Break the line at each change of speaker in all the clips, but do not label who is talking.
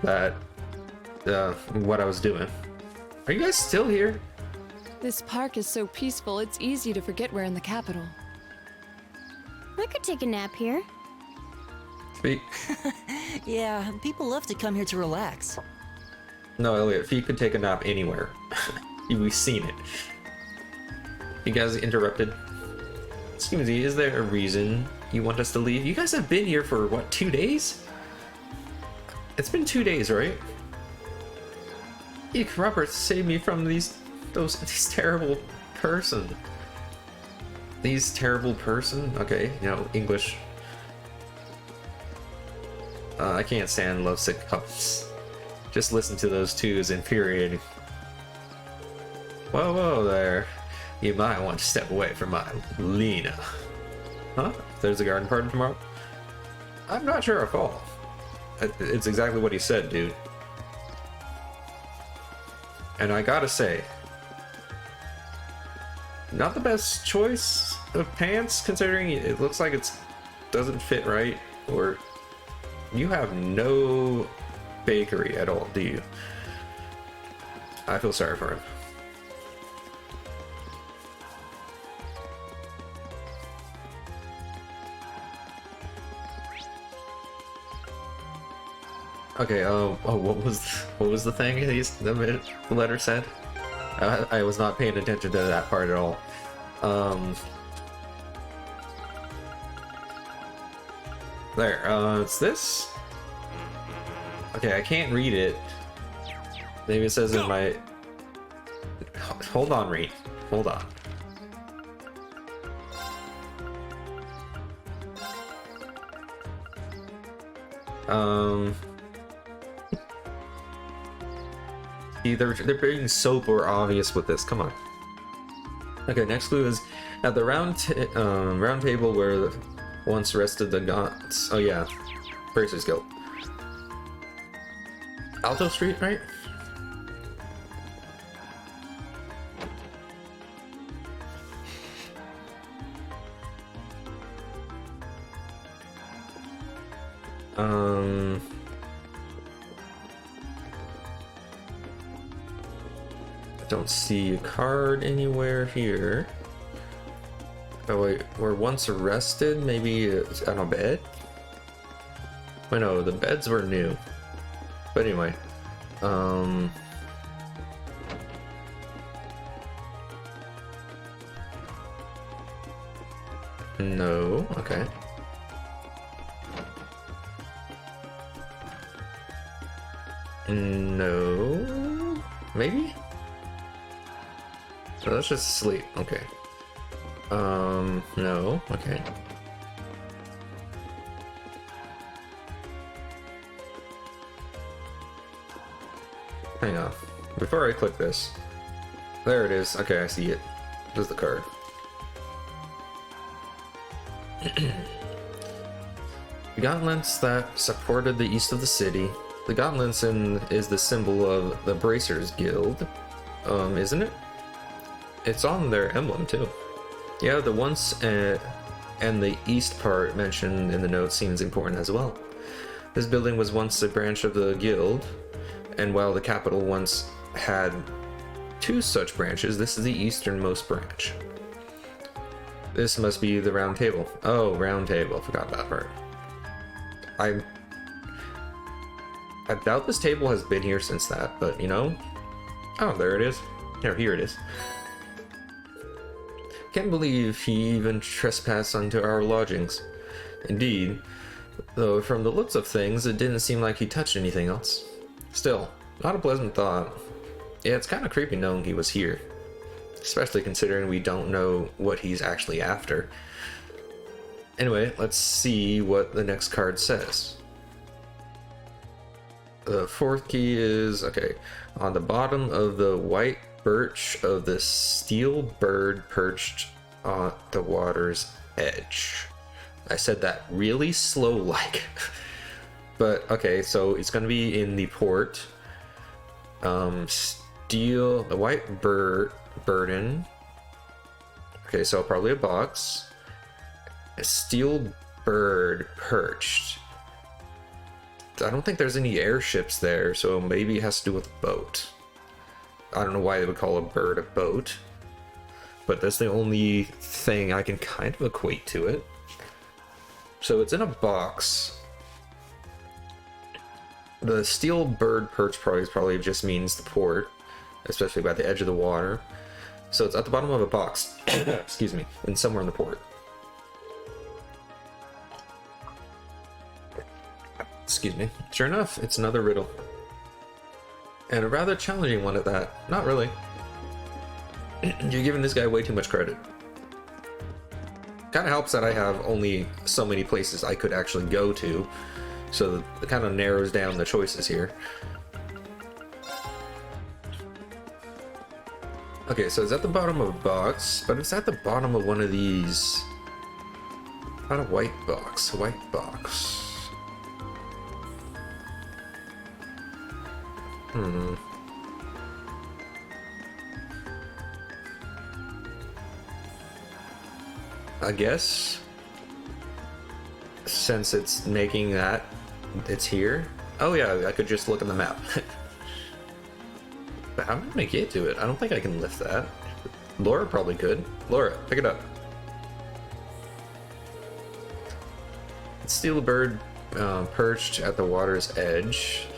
that what I was doing. Are you guys still here?
This park is so peaceful, it's easy to forget we're in the capital.
I could take a nap here.
Feet.
Yeah, people love to come here to relax.
No, Elliot, Feet could take a nap anywhere. We've seen it. You guys interrupted. Excuse me, is there a reason you want us to leave? You guys have been here for, what, 2 days? It's been 2 days, right? Eek, Robert saved me from these terrible person. These terrible person? Okay, you know, English. I can't stand lovesick couples. Just listen to those two is infuriating. Whoa, whoa there. You might want to step away from my Lena. Huh? There's a garden party tomorrow? I'm not sure I fall. It's exactly what he said, dude. And I gotta say, not the best choice of pants, considering it looks like it doesn't fit right. Or you have no bakery at all, do you? I feel sorry for him. Okay, what was the thing the letter said? I was not paying attention to that part at all. There, it's this? Okay, I can't read it. Maybe it says in my... Hold on, Reed. Hold on. See, they're being super obvious with this. Come on. Okay, next clue is at the round table where once rested the gods. Oh yeah, Bracers Guild. Alto Street, right? I don't see a card anywhere here. Oh wait, we're once arrested? Maybe it's on a bed? Wait, no, the beds were new. But anyway, no, okay. No, maybe? So let's just sleep, okay. No, okay. Hang on. Before I click this. There it is. Okay, I see it. There's the card. The gauntlets that supported the east of the city. The gauntlets is the symbol of the Bracers Guild. Isn't it? It's on their emblem too. Yeah, the once and the east part mentioned in the note seems important as well. This building was once a branch of the guild, and while the capital once had 2 such branches, this is the easternmost branch. This must be the round table. Oh, round table. Forgot that part. I doubt this table has been here since that, but you know. Oh, there it is. Here it is. Can't believe he even trespassed onto our lodgings. Indeed, though from the looks of things, it didn't seem like he touched anything else. Still, not a pleasant thought. Yeah, it's kind of creepy knowing he was here. Especially considering we don't know what he's actually after. Anyway, let's see what the next card says. The 4th key is, okay, on the bottom of the white birch of the steel bird perched on the water's edge. I said that really slow like. But okay, so it's gonna be in the port. The white burden. Okay, so probably a box. A steel bird perched. I don't think there's any airships there, so maybe it has to do with a boat. I don't know why they would call a bird a boat, but that's the only thing I can kind of equate to it. So it's in a box. The steel bird perch probably just means the port, especially by the edge of the water. So it's at the bottom of a box, excuse me, and somewhere in the port. Excuse me. Sure enough, it's another riddle. And a rather challenging one at that. Not really. You're giving this guy way too much credit. Kind of helps that I have only so many places I could actually go to, so it kind of narrows down the choices here. Okay, so it's at the bottom of a box, but it's at the bottom of one of these. Not a white box. White box. I guess since it's making that, it's here. Oh yeah, I could just look on the map. But how am I gonna get to it? I don't think I can lift that. Laura probably could. Laura, pick it up. It's steel bird perched at the water's edge.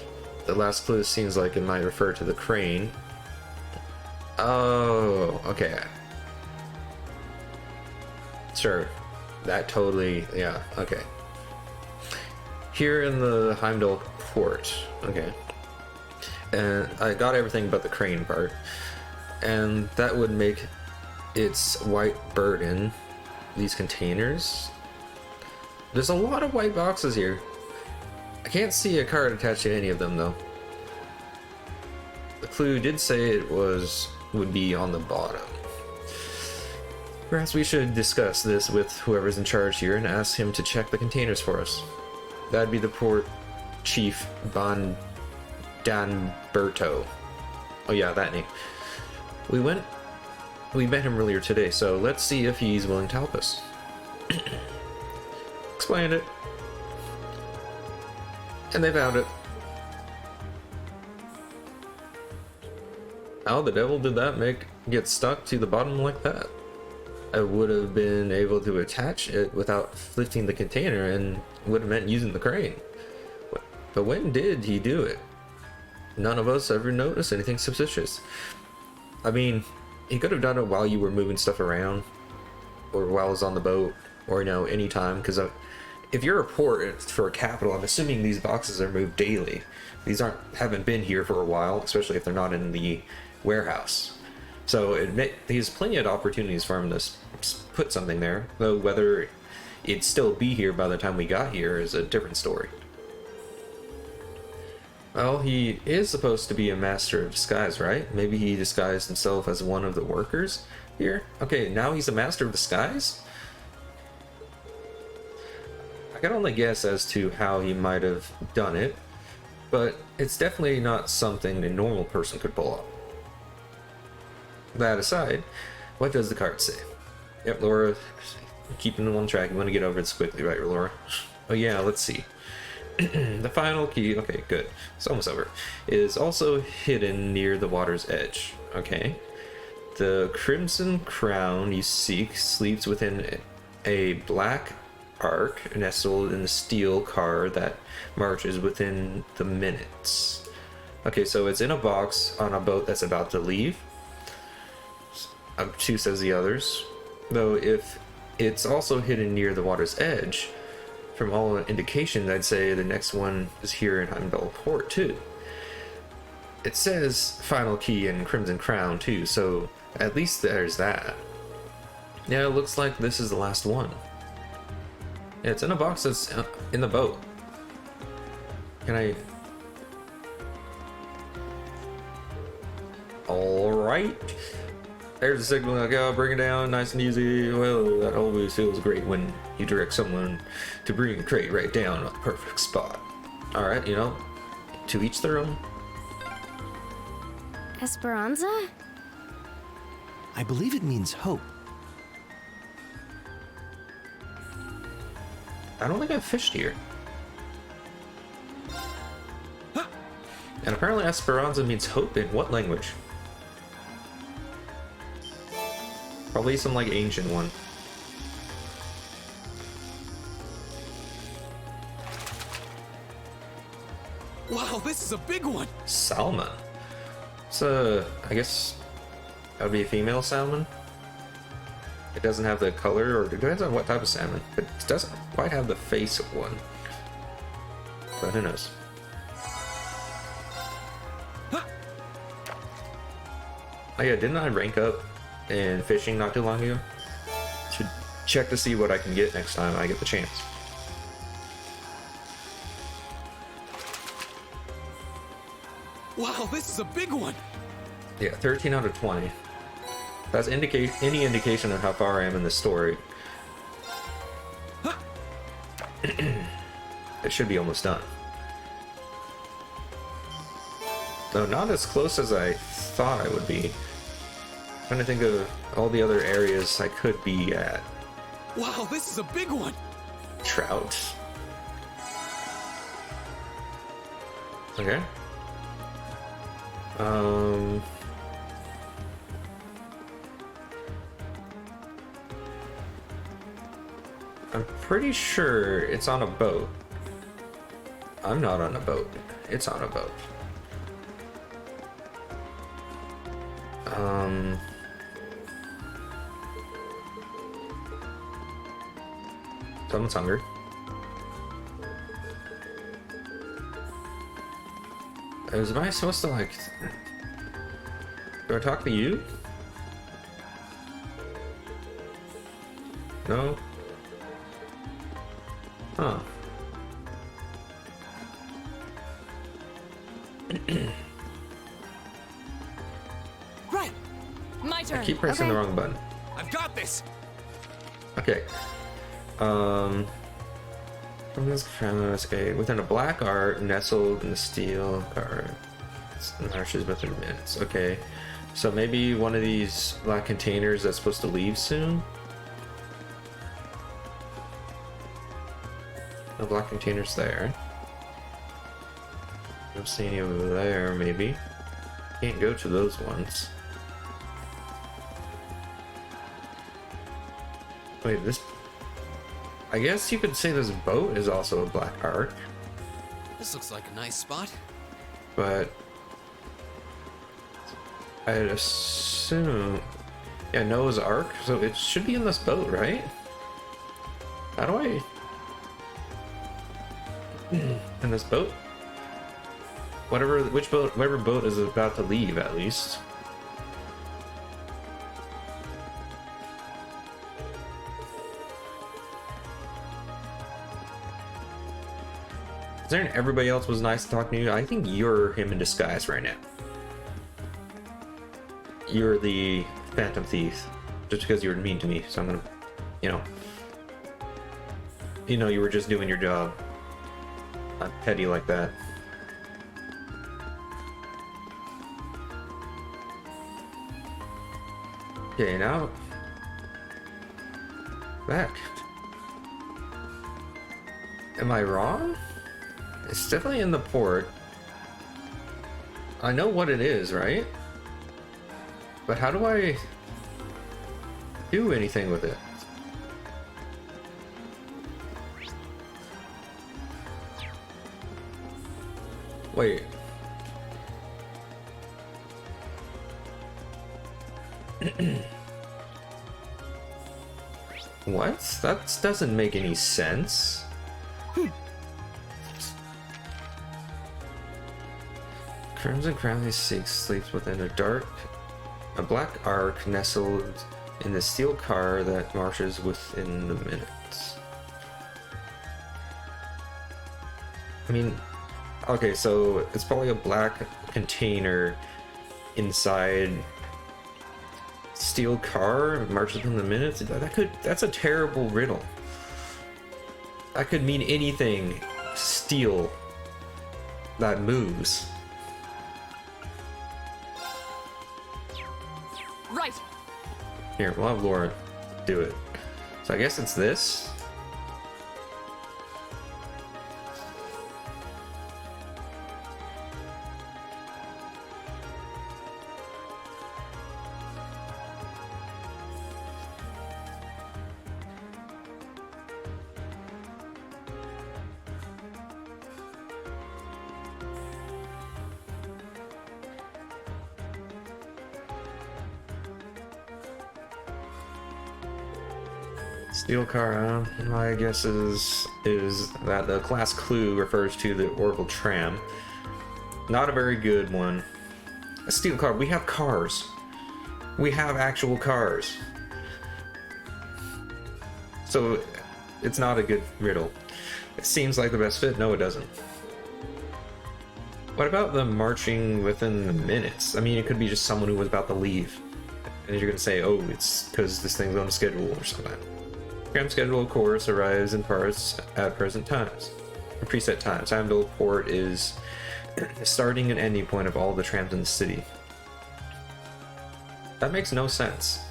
The last clue seems like it might refer to the crane. Oh, okay. Sure. That totally, yeah, okay. Here in the Heimdall port. Okay. And I got everything but the crane part. And that would make its white bird in these containers. There's a lot of white boxes here. I can't see a card attached to any of them though. The clue did say it would be on the bottom. Perhaps we should discuss this with whoever's in charge here and ask him to check the containers for us. That'd be the port chief Bon Danberto. Oh yeah, that name. We met him earlier today, so let's see if he's willing to help us. Explain it. And they found it. How the devil did that get stuck to the bottom like that? I would have been able to attach it without lifting the container and would have meant using the crane. But when did he do it? None of us ever noticed anything suspicious. I mean, he could have done it while you were moving stuff around, or while I was on the boat, or any time, because if you're a port for a capital, I'm assuming these boxes are moved daily. These haven't been here for a while, especially if they're not in the warehouse. So there's plenty of opportunities for him to put something there, though whether it'd still be here by the time we got here is a different story. Well, he is supposed to be a master of disguise, right? Maybe he disguised himself as one of the workers here? Okay, now he's a master of disguise? I can only guess as to how he might have done it, but it's definitely not something a normal person could pull off. That aside, what does the card say? Yep, Laura, keeping it on track. You want to get over this quickly, right, Laura? Oh yeah, let's see. The final key, okay, good. It's almost over. Is also hidden near the water's edge. Okay. The crimson crown you seek sleeps within a black ark nestled in the steel car that marches within the minutes. Okay, so it's in a box on a boat that's about to leave. Two says the others. Though if it's also hidden near the water's edge, from all indications, I'd say the next one is here in Heimdall Port too. It says final key and crimson crown too, so at least there's that. Yeah, it looks like this is the last one. Yeah, it's in a box that's in the boat. Can I... Alright. There's the signal. Like, oh, bring it down nice and easy. Well, that always feels great when you direct someone to bring a crate right down on the perfect spot. Alright, to each their own.
Esperanza?
I believe it means hope.
I don't think I've fished here. And apparently Esperanza means hope in what language? Probably some like ancient one.
Wow, this is a big one.
Salmon. It's a, I guess that would be a female salmon. It doesn't have the color, or it depends on what type of salmon, but it doesn't quite have the face of one. But who knows? Oh yeah, didn't I rank up in fishing not too long ago? Should check to see what I can get next time I get the chance.
Wow, this is a big one.
Yeah, 13 out of 20. That's any indication of how far I am in the story. It should be almost done. Though not as close as I thought I would be. Trying to think of all the other areas I could be at.
Wow, this is a big one.
Trout. Okay. I'm pretty sure it's on a boat. I'm not on a boat. It's on a boat. Someone's hungry. Am I supposed to like... Do I talk to you? No? Huh.
Right,
My turn.
I keep pressing the wrong button.
I've got this.
Okay. From this okay, within a black art nestled in the steel car. Marshes within minutes. Okay. So maybe one of these black containers that's supposed to leave soon. No black containers there. Don't see any over there, maybe. Can't go to those ones. Wait, this... I guess you could say this boat is also a black arc,
This looks like a nice spot.
but... I'd assume... Yeah, Noah's Ark, so it should be in this boat, right? How do I... In this boat? Whatever boat is about to leave, at least. Considering everybody else was nice talking to you, I think you're him in disguise right now. You're the Phantom Thief, just because you were mean to me, so I'm gonna, you were just doing your job. Not petty like that. Okay, now back. Am I wrong? It's definitely in the port. I know what it is, right? But how do I do anything with it? Wait. What? That doesn't make any sense. Crimson Crown Six sleeps within a black ark nestled in the steel car that marches within the minutes. I mean, okay, so it's probably a black container inside steel car marches within the minutes. That's a terrible riddle. That could mean anything steel that moves.
Right.
Here, we'll have Laura do it. So I guess it's this. Steel car, my guess is that the class clue refers to the Orville tram. Not a very good one. A steel car, we have cars. We have actual cars. So it's not a good riddle. It seems like the best fit. No, it doesn't. What about them marching within the minutes? I mean, it could be just someone who was about to leave. And you're going to say, oh, it's because this thing's on a schedule or something. Tram schedule, of course, arrives in parts at present times. Or preset times. Hamville Port is the starting and ending point of all the trams in the city. That makes no sense.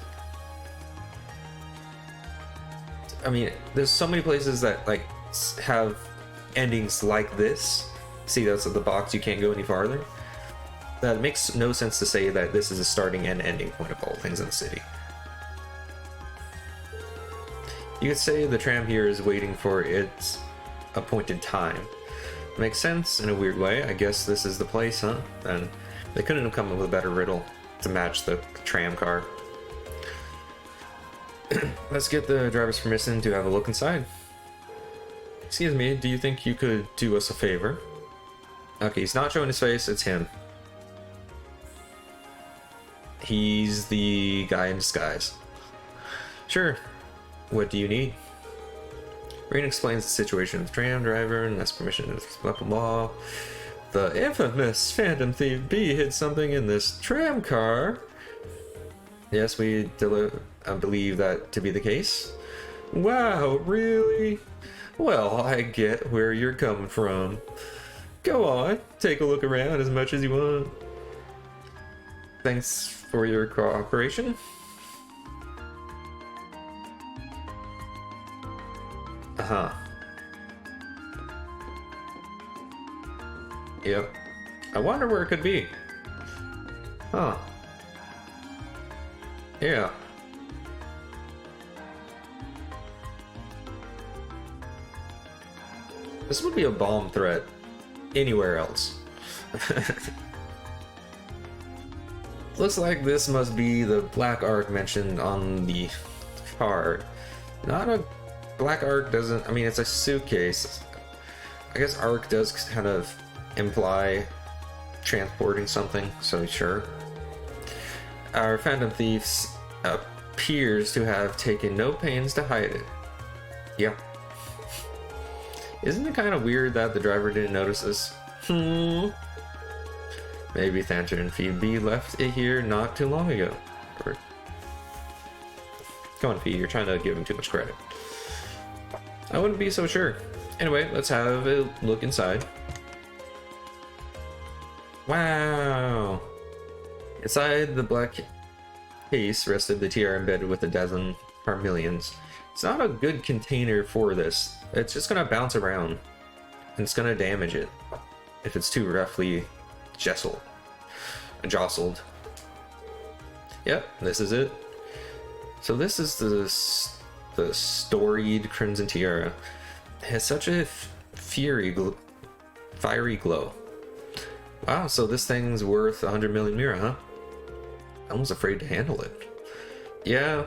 I mean, there's so many places that like have endings like this. See, that's the box, you can't go any farther. That makes no sense to say that this is a starting and ending point of all things in the city. You could say the tram here is waiting for its appointed time. Makes sense in a weird way. I guess this is the place, huh? And they couldn't have come up with a better riddle to match the tram car. Let's get the driver's permission to have a look inside. Excuse me, do you think you could do us a favor? Okay, he's not showing his face, it's him. He's the guy in disguise. Sure. What do you need? Rain explains the situation of the tram driver and asks permission to blah blah blah. The infamous Phantom Thief B hid something in this tram car. Yes, we believe that to be the case. Wow, really? Well, I get where you're coming from. Go on, take a look around as much as you want. Thanks for your cooperation. Uh-huh. Yep. I wonder where it could be. Huh. Yeah. This would be a bomb threat anywhere else. Looks like this must be the Black Ark mentioned on the card. Not a Black Ark doesn't, I mean, it's a suitcase. I guess Ark does kind of imply transporting something, so sure. Our Phantom Thief appears to have taken no pains to hide it. Yep. Isn't it kind of weird that the driver didn't notice this? Maybe Phantom Thief B left it here not too long ago. Or... Come on, P, you're trying to give him too much credit. I wouldn't be so sure. Anyway, let's have a look inside. Wow! Inside the black case rested the tiara embedded with a dozen Parmillions. It's not a good container for this. It's just gonna bounce around. And it's gonna damage it if it's too roughly jostled. Yep, this is it. So this is the storied Crimson Tiara. It has such a fiery glow. Wow, so this thing's worth 100 million mira, huh? I'm almost afraid to handle it. Yeah,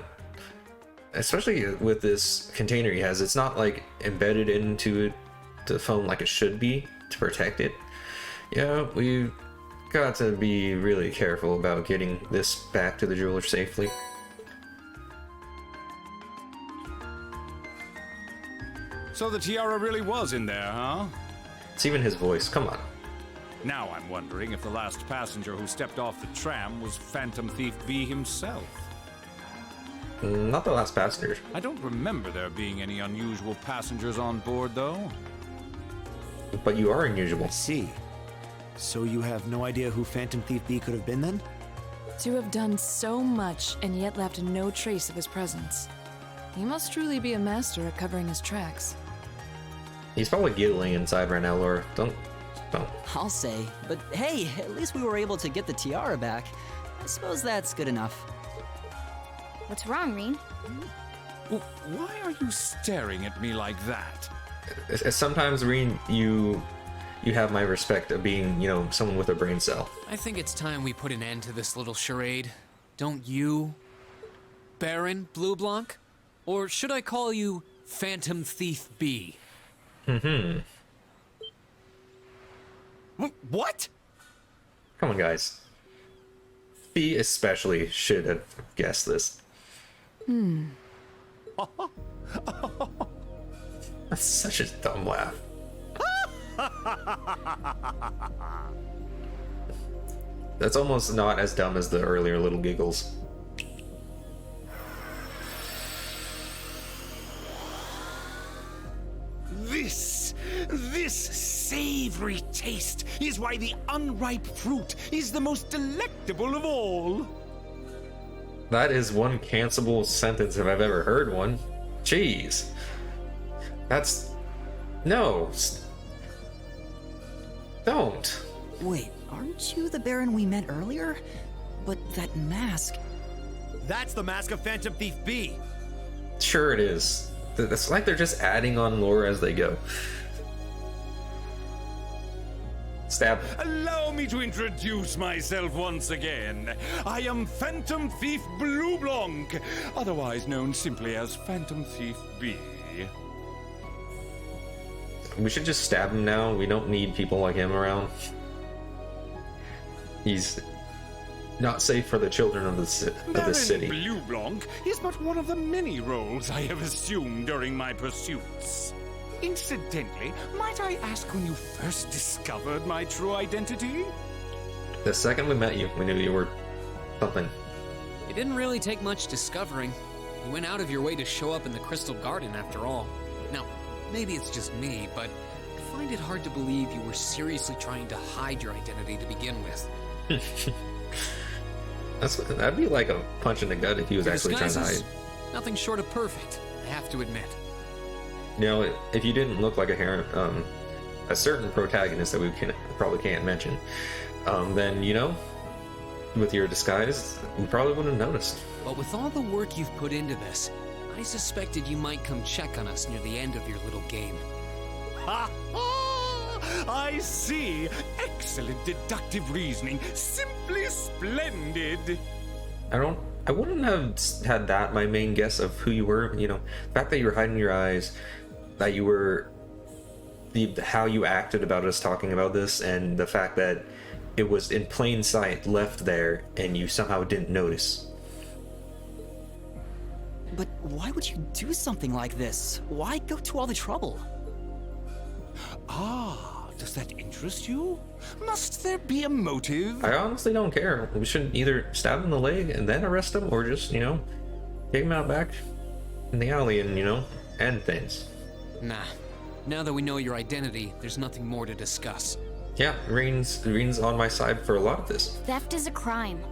especially with this container he has, it's not like embedded into the phone like it should be to protect it. Yeah, we've got to be really careful about getting this back to the jeweler safely.
So the tiara really was in there, huh?
It's even his voice, come on.
Now I'm wondering if the last passenger who stepped off the tram was Phantom Thief B himself.
Not the last passenger.
I don't remember there being any unusual passengers on board, though.
But you are unusual.
I see. So you have no idea who Phantom Thief B could have been then?
To have done so much and yet left no trace of his presence. He must truly be a master at covering his tracks.
He's probably giggling inside right now, Laura. Don't.
I'll say. But hey, at least we were able to get the tiara back. I suppose that's good enough.
What's wrong, Reen?
Why are you staring at me like that?
Sometimes, Reen, you have my respect of being, you know, someone with a brain cell.
I think it's time we put an end to this little charade. Don't you, Baron Blue Blanc? Or should I call you Phantom Thief B? What?
Come on, guys. Fee especially should have guessed this. That's such a dumb laugh. That's almost not as dumb as the earlier little giggles.
This savory taste is why the unripe fruit is the most delectable of all.
That is one cancelable sentence if I've ever heard one. Jeez. That's... No. Don't.
Wait, aren't you the Baron we met earlier? But that mask...
That's the mask of Phantom Thief B.
Sure it is. It's like they're just adding on lore as they go. Stab.
Allow me to introduce myself once again. I am Phantom Thief Blue Blanc, otherwise known simply as Phantom Thief B.
We should just stab him now. We don't need people like him around. He's not safe for the children of the city.
Blue Blanc is but one of the many roles I have assumed during my pursuits. Incidentally, might I ask when you first discovered my true identity?
The second we met you, we knew you were something.
It didn't really take much discovering. You went out of your way to show up in the Crystal Garden after all. Now, maybe it's just me, but I find it hard to believe you were seriously trying to hide your identity to begin with.
That'd be like a punch in the gut if he was
Your
actually trying to
disguise
hide.
is nothing short of perfect, I have to admit.
You know, if you didn't look like a certain protagonist that we probably can't mention, then, you know, with your disguise, we probably wouldn't have noticed.
But with all the work you've put into this, I suspected you might come check on us near the end of your little game.
Ha ha! I see. Excellent deductive reasoning. Simply splendid.
I wouldn't have had that my main guess of who you were. You know, the fact that you were hiding your eyes, that you were how you acted about us talking about this, and the fact that it was in plain sight left there and you somehow didn't notice.
But why would you do something like this? Why go to all the trouble?
Ah, does that interest you? Must there be a motive?
I honestly don't care. We should either stab him in the leg and then arrest him, or just, you know, take him out back in the alley and, you know, end things.
Nah. Now that we know your identity, there's nothing more to discuss.
Yeah, Reen's on my side for a lot of this.
Theft is a crime.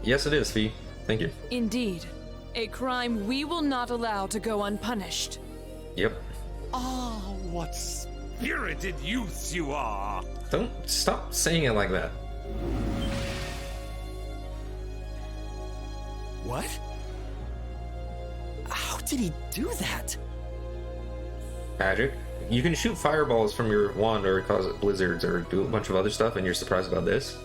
Yes, it is, Fee. Thank you.
Indeed. A crime we will not allow to go unpunished.
Yep.
Ah, what spirited youths you are!
Don't stop saying it like that.
What? How did he do that?
Magic. You can shoot fireballs from your wand or cause blizzards or do a bunch of other stuff, and you're surprised about this?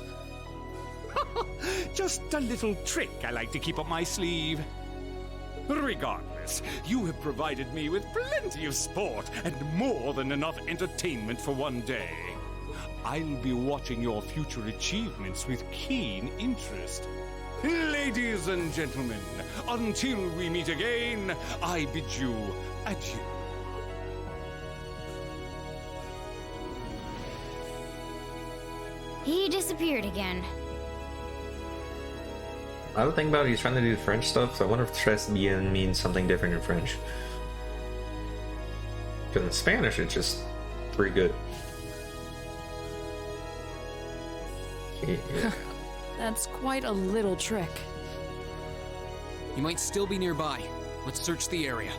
Just a little trick I like to keep up my sleeve. Regardless, you have provided me with plenty of sport and more than enough entertainment for one day. I'll be watching your future achievements with keen interest. Ladies and gentlemen, until we meet again, I bid you adieu.
He disappeared again.
I would think about it, he's trying to do French stuff, so I wonder if tres bien means something different in French. Because in Spanish, it's just pretty good. Yeah.
That's quite a little trick.
You might still be nearby. Let's search the area.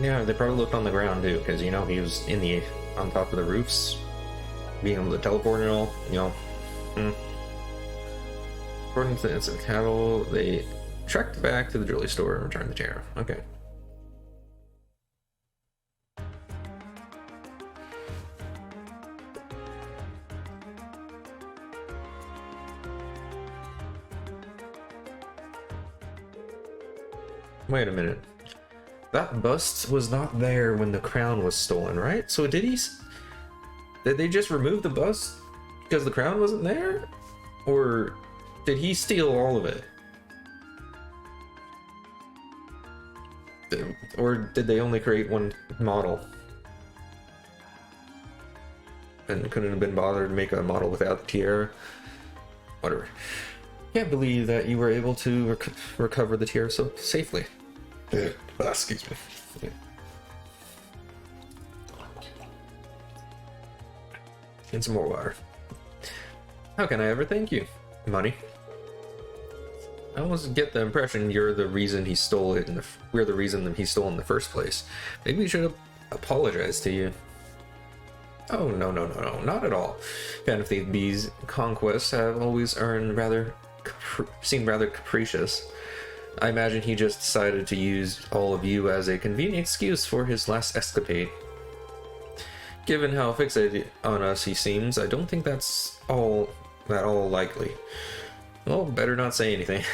Yeah, they probably looked on the ground too, because, you know, he was on top of the roofs, being able to teleport and all, you know. According to the instant cattle, they trekked back to the jewelry store and returned the chair. Okay. Wait a minute. That bust was not there when the crown was stolen, right? So did they just remove the bust because the crown wasn't there? Or did he steal all of it? Or did they only create one model? And couldn't have been bothered to make a model without the tiara? Whatever. Can't believe that you were able to recover the tiara so safely. Excuse me. And some more water. How can I ever thank you? Money. I almost get the impression you're the reason he stole it, and we're the reason that he stole in the first place. Maybe we should apologize to you. Oh, no, not at all. Fantasy B's conquests have always seemed rather capricious. I imagine he just decided to use all of you as a convenient excuse for his last escapade. Given how fixated on us he seems, I don't think that's all likely. Well, better not say anything.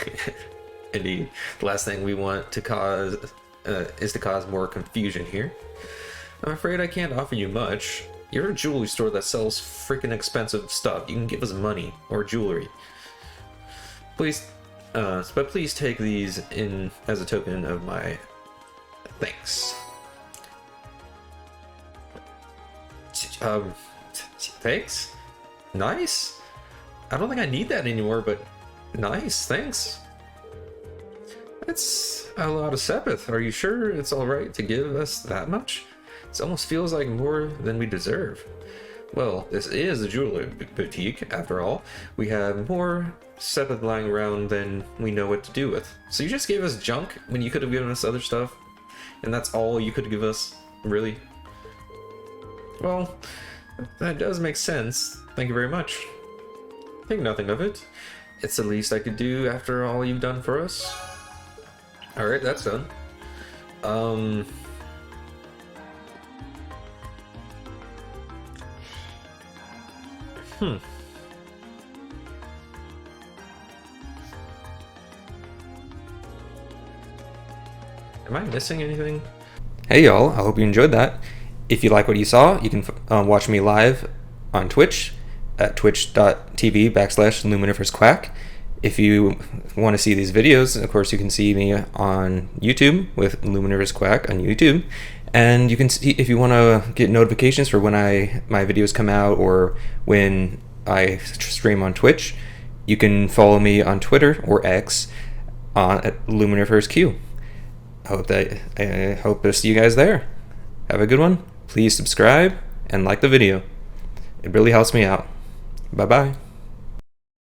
Indeed, the last thing we want to cause is to cause more confusion here. I'm afraid I can't offer you much. You're a jewelry store that sells freaking expensive stuff. You can give us money or jewelry. Please, but please take these in as a token of my thanks. Thanks? Nice? I don't think I need that anymore, but nice, thanks. That's a lot of Sepith. Are you sure it's alright to give us that much? It almost feels like more than we deserve. Well, this is a jewelry boutique, after all. We have more Sepith lying around than we know what to do with. So you just gave us junk when you could have given us other stuff? And that's all you could give us? Really? Well, that does make sense. Thank you very much. Think nothing of it. It's the least I could do after all you've done for us. Alright, that's done. Am I missing anything? Hey y'all, I hope you enjoyed that. If you like what you saw, you can watch me live on Twitch at twitch.tv/Luminiferous If you want to see these videos, of course, you can see me on YouTube with Luminiferous Quack on YouTube. And you can see, if you want to get notifications for when my videos come out or when I stream on Twitch, you can follow me on Twitter or X at LuminiferousQ. I hope to see you guys there. Have a good one. Please subscribe and like the video. It really helps me out. Bye bye.